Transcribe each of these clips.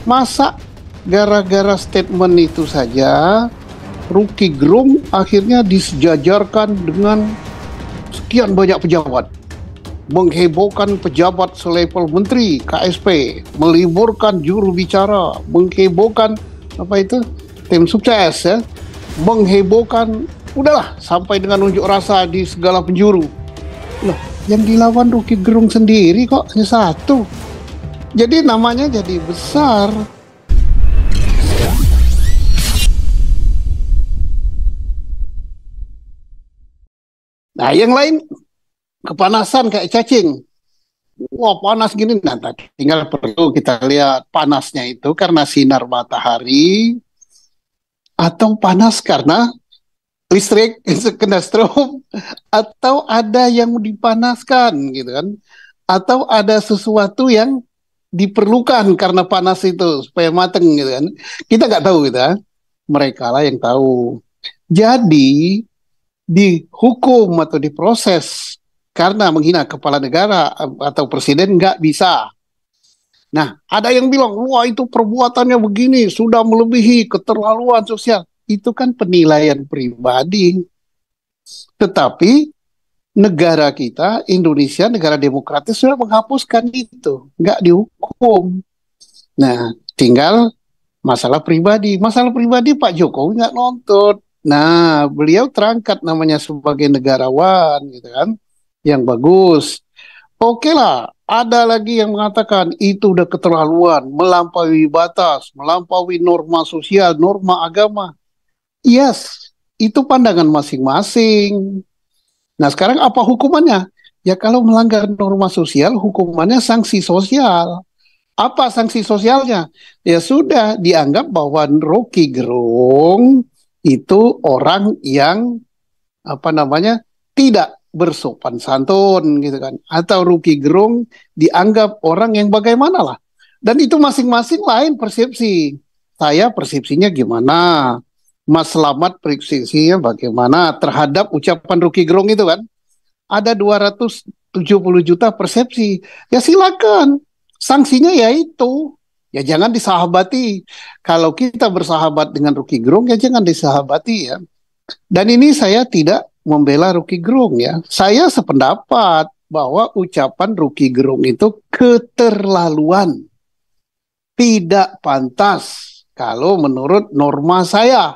Masa gara-gara statement itu saja Rocky Gerung akhirnya disejajarkan dengan sekian banyak pejabat, menghebohkan pejabat selevel menteri, KSP, meliburkan juru bicara, menghebohkan tim sukses ya, menghebohkan, udahlah sampai dengan unjuk rasa di segala penjuru. Loh, yang dilawan Rocky Gerung sendiri kok hanya satu. Jadi namanya jadi besar. Nah, yang lain kepanasan kayak cacing. Wah, panas gini. Nah, tinggal perlu kita lihat panasnya itu karena sinar matahari atau panas karena listrik kena strobe, atau ada yang dipanaskan gitu kan, atau ada sesuatu yang diperlukan karena panas itu supaya mateng gitu kan. Kita nggak tahu gitu kan. Mereka lah yang tahu. Jadi dihukum atau diproses karena menghina kepala negara atau presiden nggak bisa. Nah, ada yang bilang, wah itu perbuatannya begini, sudah melebihi keterlaluan sosial. Itu kan penilaian pribadi. Tetapi negara kita, Indonesia, negara demokratis sudah menghapuskan itu. Nggak dihukum. Nah, tinggal masalah pribadi. Masalah pribadi Pak Jokowi nggak nuntut. Nah, beliau terangkat namanya sebagai negarawan, gitu kan, yang bagus. Oke lah, ada lagi yang mengatakan itu udah keterlaluan, melampaui batas, melampaui norma sosial, norma agama. Yes, itu pandangan masing-masing. Nah, sekarang apa hukumannya? Ya kalau melanggar norma sosial, hukumannya sanksi sosial. Apa sanksi sosialnya? Ya sudah, dianggap bahwa Rocky Gerung itu orang yang tidak bersopan santun gitu kan, atau Rocky Gerung dianggap orang yang bagaimana lah, dan itu masing-masing lain persepsi. Saya persepsinya gimana, Mas Slamet persepsinya bagaimana terhadap ucapan Rocky Gerung itu kan. Ada 270 juta persepsi, ya silakan, sanksinya ya itu. Ya jangan disahabati. Kalau kita bersahabat dengan Rocky Gerung, ya jangan disahabati ya. Dan ini saya tidak membela Rocky Gerung ya. Saya sependapat bahwa ucapan Rocky Gerung itu keterlaluan. Tidak pantas kalau menurut norma saya.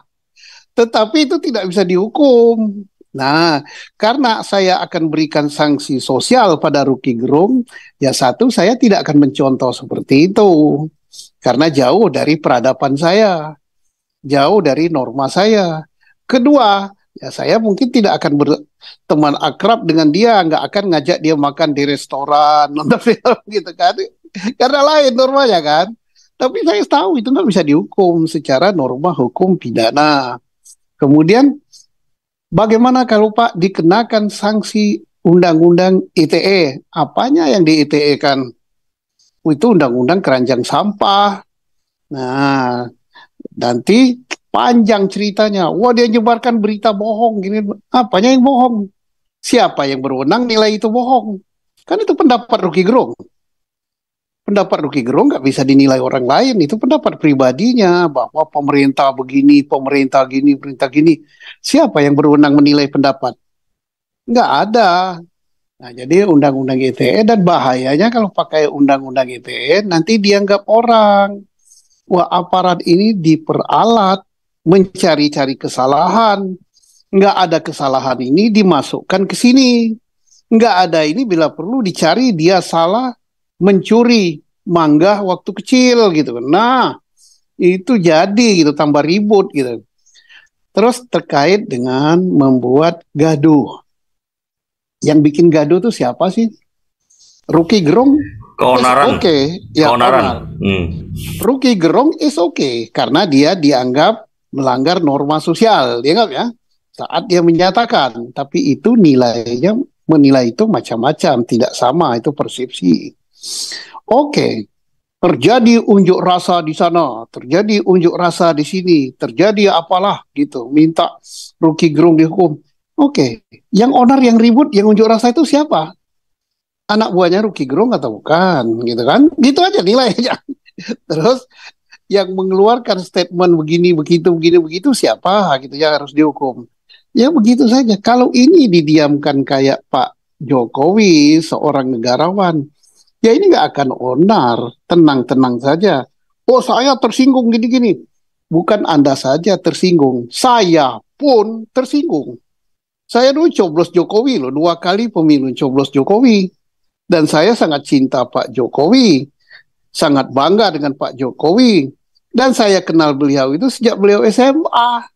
Tetapi itu tidak bisa dihukum. Nah, karena saya akan berikan sanksi sosial pada Rocky Gerung, ya satu, saya tidak akan mencontoh seperti itu. Karena jauh dari peradaban saya, jauh dari norma saya. Kedua, ya saya mungkin tidak akan berteman akrab dengan dia, nggak akan ngajak dia makan di restoran, nonton film gitu kan. Karena lain normanya kan. Tapi saya tahu itu nggak bisa dihukum secara norma hukum pidana. Kemudian, bagaimana kalau Pak dikenakan sanksi undang-undang ITE? Apanya yang di ITE kan? Itu undang-undang keranjang sampah. Nah, nanti panjang ceritanya. Wah, dia nyebarkan berita bohong gini. Apanya yang bohong? Siapa yang berwenang nilai itu bohong? Kan itu pendapat Rocky Gerung. Pendapat Rocky Gerung nggak bisa dinilai orang lain. Itu pendapat pribadinya bahwa pemerintah begini, pemerintah gini, pemerintah gini. Siapa yang berwenang menilai pendapat? Nggak ada. Nah, jadi undang-undang ITE, dan bahayanya kalau pakai undang-undang ITE nanti dianggap orang, wah aparat ini diperalat mencari-cari kesalahan. Nggak ada kesalahan ini dimasukkan ke sini. Nggak ada ini bila perlu dicari dia salah mencuri mangga waktu kecil gitu. Nah, itu jadi gitu, tambah ribut gitu. Terus terkait dengan membuat gaduh. Yang bikin gaduh tuh siapa sih? Rocky Gerung keonaran. Oke, ya keonaran. Rocky Gerung is okay karena dia dianggap melanggar norma sosial, dianggap ya. Saat dia menyatakan, tapi itu nilainya, menilai itu macam-macam, tidak sama, itu persepsi. Oke, terjadi unjuk rasa di sana, terjadi unjuk rasa di sini, terjadi apalah gitu, minta Rocky Gerung dihukum. Oke, yang onar, yang ribut, yang unjuk rasa itu siapa? Anak buahnya Rocky Gerung atau bukan, gitu kan? Gitu aja nilainya. Terus yang mengeluarkan statement begini begitu siapa gitu ya harus dihukum. Ya begitu saja. Kalau ini didiamkan kayak Pak Jokowi, seorang negarawan, ya ini nggak akan onar, tenang-tenang saja. Oh saya tersinggung gini-gini. Bukan Anda saja tersinggung, saya pun tersinggung. Saya dulu coblos Jokowi loh, 2 kali pemilu coblos Jokowi. Dan saya sangat cinta Pak Jokowi, sangat bangga dengan Pak Jokowi. Dan saya kenal beliau itu sejak beliau SMA.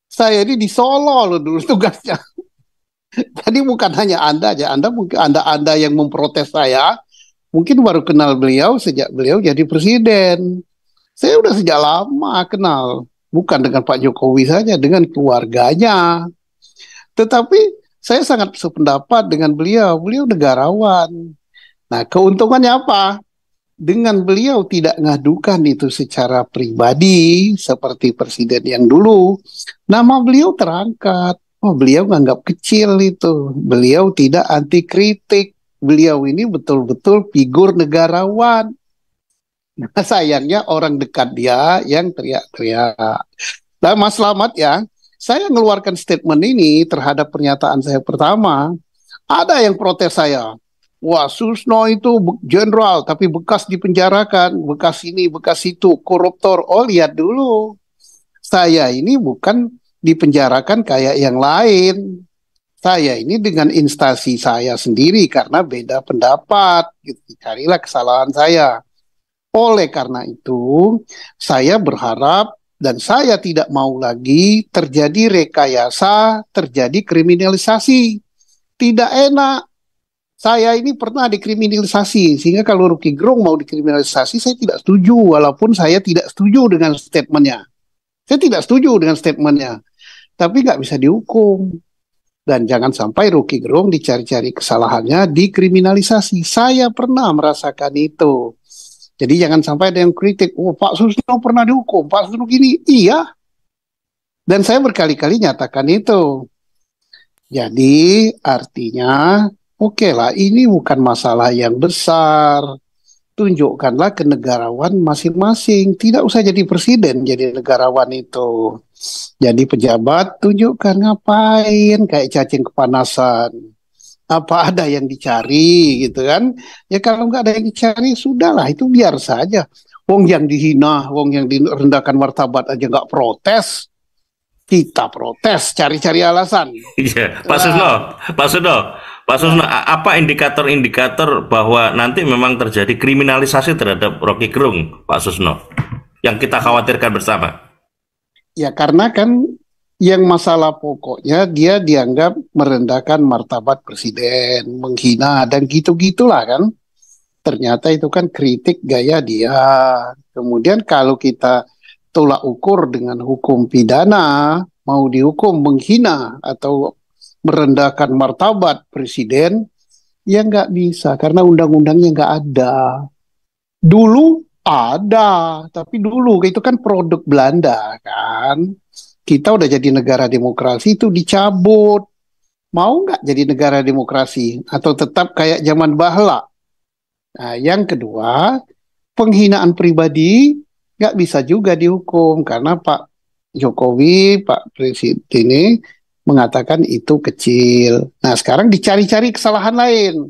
Saya ini di Solo loh dulu tugasnya. Jadi bukan hanya Anda aja, Anda mungkin Anda yang memprotes saya, mungkin baru kenal beliau sejak beliau jadi presiden. Saya udah sejak lama kenal, bukan dengan Pak Jokowi saja, dengan keluarganya. Tetapi saya sangat sependapat dengan beliau. Beliau negarawan. Nah, keuntungannya apa? Dengan beliau tidak ngadukan itu secara pribadi seperti presiden yang dulu, nama beliau terangkat. Oh, beliau nganggap kecil itu. Beliau tidak anti kritik. Beliau ini betul-betul figur negarawan. Nah, sayangnya orang dekat dia yang teriak-teriak. Nah, Mas Slamet ya, saya mengeluarkan statement ini terhadap pernyataan saya pertama. Ada yang protes saya. Wah, Susno itu jenderal, tapi bekas dipenjarakan, bekas ini, bekas itu, koruptor. Oh, lihat dulu. Saya ini bukan dipenjarakan kayak yang lain. Saya ini dengan instansi saya sendiri karena beda pendapat. Gitu. Carilah kesalahan saya. Oleh karena itu, saya berharap dan saya tidak mau lagi terjadi rekayasa, terjadi kriminalisasi. Tidak enak. Saya ini pernah dikriminalisasi, sehingga kalau Rocky Gerung mau dikriminalisasi, saya tidak setuju, walaupun saya tidak setuju dengan statementnya. Saya tidak setuju dengan statementnya, tapi nggak bisa dihukum. Dan jangan sampai Rocky Gerung dicari-cari kesalahannya, dikriminalisasi. Saya pernah merasakan itu. Jadi jangan sampai ada yang kritik, oh Pak Susno pernah dihukum, Pak Susno gini. Iya, dan saya berkali-kali nyatakan itu. Jadi artinya, oke lah, ini bukan masalah yang besar. Tunjukkanlah kenegarawan masing-masing. Tidak usah jadi presiden, jadi negarawan itu. Jadi pejabat, tunjukkan ngapain, kayak cacing kepanasan. Apa ada yang dicari gitu kan? Ya kalau nggak ada yang dicari, sudahlah, itu biar saja. Wong yang dihina, wong yang direndahkan martabat aja nggak protes. Kita protes, cari-cari alasan. Iya, Pak Susno, Pak Susno, Pak Susno, apa indikator-indikator bahwa nanti memang terjadi kriminalisasi terhadap Rocky Gerung, Pak Susno, yang kita khawatirkan bersama? Ya karena kan yang masalah pokoknya dia dianggap merendahkan martabat presiden, menghina dan gitu-gitulah kan. Ternyata itu kan kritik gaya dia. Kemudian kalau kita tolak ukur dengan hukum pidana, mau dihukum menghina atau merendahkan martabat presiden, ya nggak bisa karena undang-undangnya nggak ada. Dulu ada, tapi dulu itu kan produk Belanda kan. Kita udah jadi negara demokrasi itu dicabut. Mau nggak jadi negara demokrasi atau tetap kayak zaman bahla? Nah, yang kedua, penghinaan pribadi nggak bisa juga dihukum karena Pak Jokowi, Pak Presiden ini mengatakan itu kecil. Nah, sekarang dicari-cari kesalahan lain.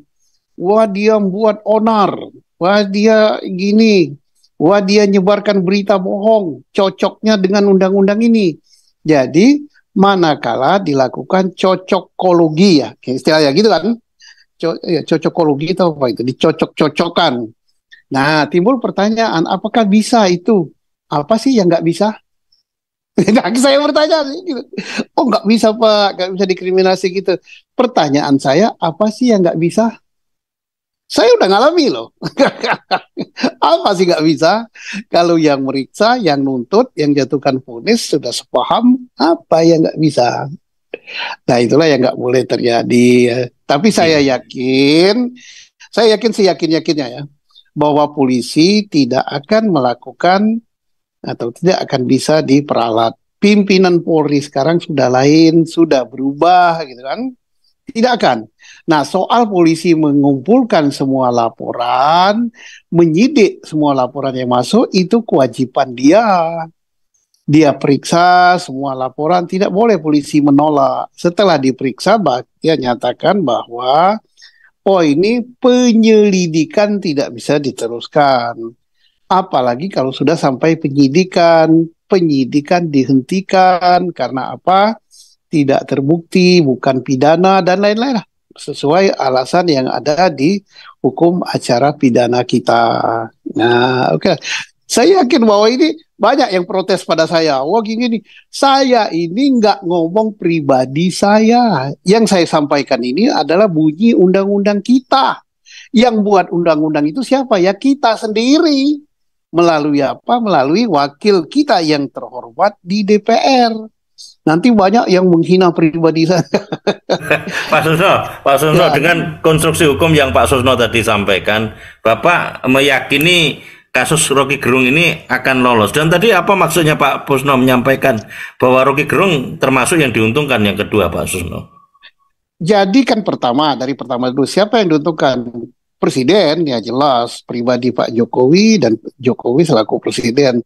Wah, dia buat onar. Wah, dia gini. Wah, dia nyebarkan berita bohong. Cocoknya dengan undang-undang ini. Jadi, manakala dilakukan cocokologi ya, istilahnya gitu kan. Cocokologi itu apa itu? Dicocok-cocokkan. Nah, timbul pertanyaan, apakah bisa itu? Apa sih yang nggak bisa? Nah, saya bertanya, gitu. Oh nggak bisa Pak, nggak bisa dikriminasi gitu. Pertanyaan saya, apa sih yang nggak bisa? Saya udah ngalami loh. Apa sih nggak bisa? Kalau yang meriksa, yang nuntut, yang jatuhkan vonis sudah sepaham, apa yang nggak bisa? Nah itulah yang nggak boleh terjadi. Tapi saya yakin seyakin-yakinnya ya, bahwa polisi tidak akan melakukan atau tidak akan bisa diperalat. Pimpinan Polri sekarang sudah lain, sudah berubah gitu kan. Tidak akan. Nah, soal polisi mengumpulkan semua laporan, menyidik semua laporan yang masuk, itu kewajiban dia. Dia periksa semua laporan, tidak boleh polisi menolak. Setelah diperiksa, dia nyatakan bahwa, oh ini penyelidikan tidak bisa diteruskan. Apalagi kalau sudah sampai penyidikan, penyidikan dihentikan karena apa? Tidak terbukti, bukan pidana, dan lain-lain lah. Sesuai alasan yang ada di hukum acara pidana kita. Nah, oke. Saya yakin bahwa ini banyak yang protes pada saya. Wah, gini, saya ini nggak ngomong pribadi saya. Yang saya sampaikan ini adalah bunyi undang-undang kita. Yang buat undang-undang itu siapa? Ya kita sendiri. Melalui apa? Melalui wakil kita yang terhormat di DPR. Nanti banyak yang menghina pribadi saya. Pak Susno, Ya, dengan konstruksi hukum yang Pak Susno tadi sampaikan, Bapak meyakini kasus Rocky Gerung ini akan lolos. Dan tadi apa maksudnya Pak Susno menyampaikan bahwa Rocky Gerung termasuk yang diuntungkan yang kedua, Pak Susno? jadi kan dari pertama dulu siapa yang diuntungkan? Presiden, ya jelas pribadi Pak Jokowi dan Jokowi selaku presiden.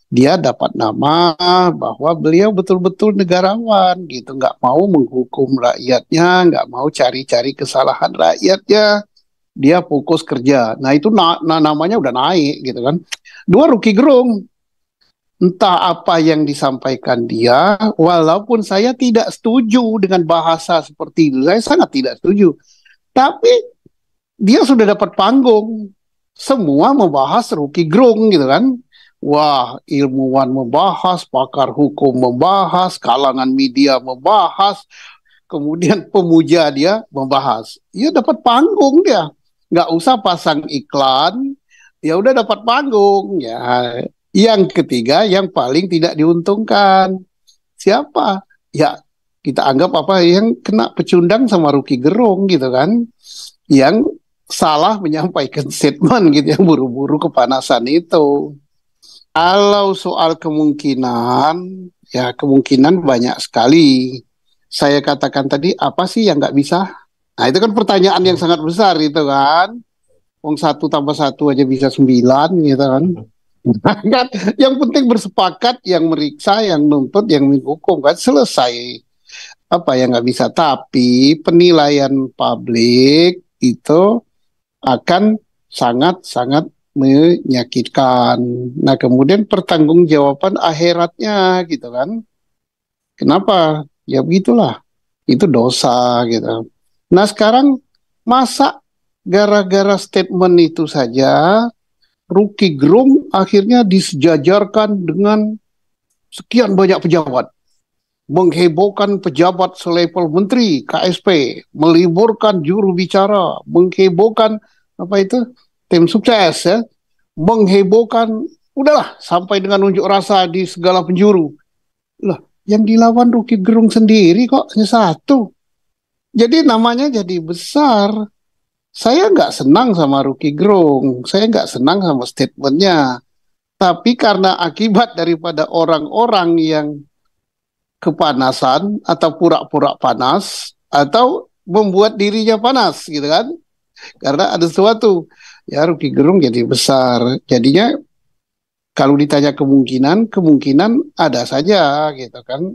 Dia dapat nama bahwa beliau betul-betul negarawan gitu, nggak mau menghukum rakyatnya, nggak mau cari-cari kesalahan rakyatnya, dia fokus kerja. Nah itu namanya udah naik gitu kan. Dua, Rocky Gerung, entah apa yang disampaikan dia, walaupun saya tidak setuju dengan bahasa seperti itu, saya sangat tidak setuju. Tapi dia sudah dapat panggung, semua membahas Rocky Gerung gitu kan. Wah, ilmuwan membahas, pakar hukum membahas, kalangan media membahas, kemudian pemuja dia membahas. Ya dapat panggung dia. Nggak usah pasang iklan, ya udah dapat panggung. Ya, yang ketiga yang paling tidak diuntungkan. Siapa? Ya kita anggap apa yang kena pecundang sama Rocky Gerung gitu kan. Yang salah menyampaikan statement gitu yang buru-buru kepanasan itu. Kalau soal kemungkinan, ya kemungkinan banyak sekali. Saya katakan tadi, apa sih yang nggak bisa? Nah, itu kan pertanyaan yang sangat besar itu kan. Wong 1 tambah 1 aja bisa 9 gitu kan. Kan yang penting bersepakat, yang meriksa, yang nuntut, yang menghukum kan selesai. Apa yang nggak bisa? Tapi penilaian publik itu akan sangat-sangat menyakitkan. Nah, kemudian pertanggungjawaban akhiratnya gitu kan. Kenapa? Ya begitulah. Itu dosa gitu. Nah, sekarang masa gara-gara statement itu saja Rocky Gerung akhirnya disejajarkan dengan sekian banyak pejabat, menghebohkan pejabat selevel menteri, KSP, meliburkan juru bicara, menghebohkan apa itu tim sukses ya, menghebohkan, udahlah sampai dengan unjuk rasa di segala penjuru. Lah, yang dilawan Rocky Gerung sendiri kok hanya satu. Jadi namanya jadi besar. Saya nggak senang sama Rocky Gerung, saya nggak senang sama statementnya. Tapi karena akibat daripada orang-orang yang kepanasan atau pura-pura panas atau membuat dirinya panas gitu kan, karena ada sesuatu ya Rocky Gerung jadi besar, jadinya kalau ditanya kemungkinan ada saja gitu kan.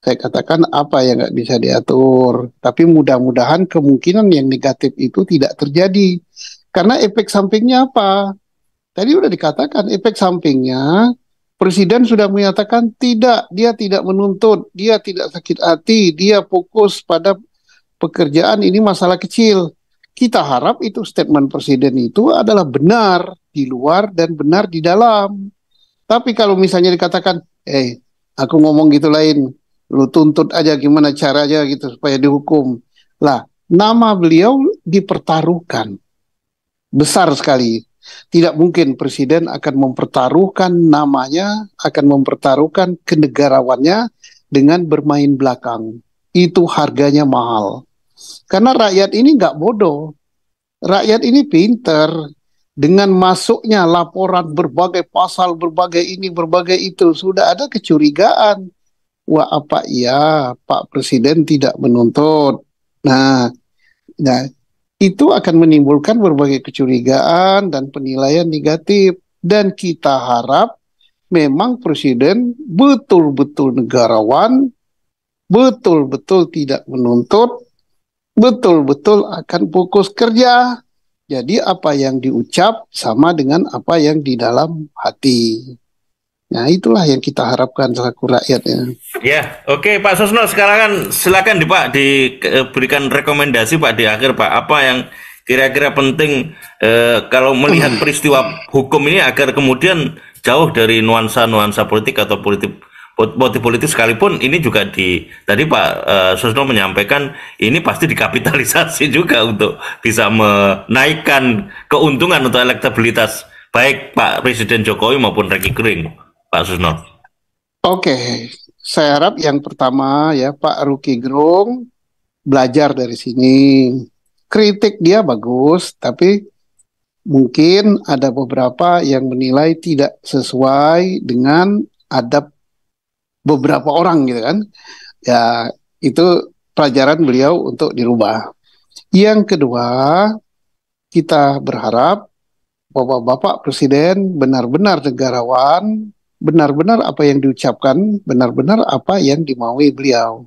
Saya katakan apa yang nggak bisa diatur, tapi mudah-mudahan kemungkinan yang negatif itu tidak terjadi, karena efek sampingnya apa, tadi udah dikatakan efek sampingnya. Presiden sudah menyatakan tidak, dia tidak menuntut, dia tidak sakit hati, dia fokus pada pekerjaan, ini masalah kecil. Kita harap itu statement presiden itu adalah benar di luar dan benar di dalam. Tapi kalau misalnya dikatakan, aku ngomong gitu lain, lu tuntut aja gimana caranya gitu supaya dihukum. Lah, nama beliau dipertaruhkan. Besar sekali. Tidak mungkin presiden akan mempertaruhkan namanya, akan mempertaruhkan kenegarawannya dengan bermain belakang. Itu harganya mahal. Karena rakyat ini nggak bodoh. Rakyat ini pinter. Dengan masuknya laporan berbagai pasal, berbagai ini, berbagai itu, sudah ada kecurigaan. Wah, apa iya Pak Presiden tidak menuntut? Nah, nah itu akan menimbulkan berbagai kecurigaan dan penilaian negatif. Dan kita harap memang presiden betul-betul negarawan, betul-betul tidak menuntut, betul-betul akan fokus kerja. Jadi apa yang diucap sama dengan apa yang di dalam hati. Nah, itulah yang kita harapkan selaku rakyatnya. Ya, oke Pak Susno, sekarang kan silakan Pak diberikan rekomendasi Pak di akhir Pak, apa yang kira-kira penting kalau melihat peristiwa hukum ini agar kemudian jauh dari nuansa-nuansa politik atau motif politik sekalipun ini juga tadi Pak Susno menyampaikan ini pasti dikapitalisasi juga untuk bisa menaikkan keuntungan untuk elektabilitas baik Pak Presiden Jokowi maupun Rocky Gerung, Pak Susno. Oke, saya harap yang pertama ya Pak Rocky Gerung belajar dari sini. Kritik dia bagus, tapi mungkin ada beberapa yang menilai tidak sesuai dengan adab beberapa orang gitu kan. Ya, itu pelajaran beliau untuk dirubah. Yang kedua, kita berharap bahwa Bapak Presiden benar-benar negarawan, benar-benar apa yang diucapkan, benar-benar apa yang dimaui beliau.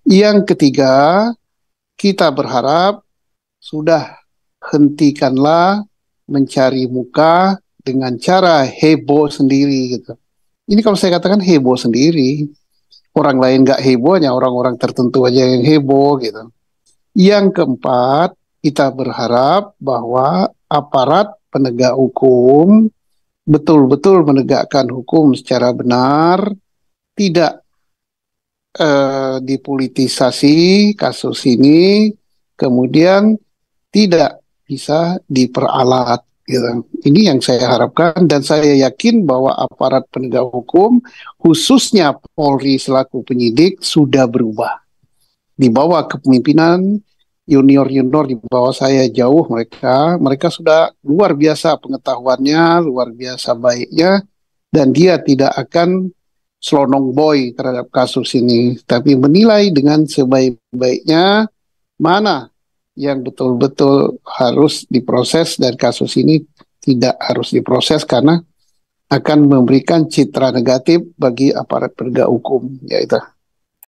Yang ketiga, kita berharap sudah hentikanlah mencari muka dengan cara heboh sendiri gitu. Ini kalau saya katakan heboh sendiri, orang lain nggak heboh, hanya orang-orang tertentu aja yang heboh gitu. Yang keempat, kita berharap bahwa aparat penegak hukum betul-betul menegakkan hukum secara benar, tidak dipolitisasi kasus ini, kemudian tidak bisa diperalat. Gitu. Ini yang saya harapkan dan saya yakin bahwa aparat penegak hukum, khususnya Polri selaku penyidik, sudah berubah. Di bawah kepemimpinan junior-junior di bawah saya jauh mereka sudah luar biasa pengetahuannya, luar biasa baiknya, dan dia tidak akan selonong boy terhadap kasus ini, tapi menilai dengan sebaik-baiknya mana yang betul-betul harus diproses dan kasus ini tidak harus diproses karena akan memberikan citra negatif bagi aparat penegak hukum, yaitu.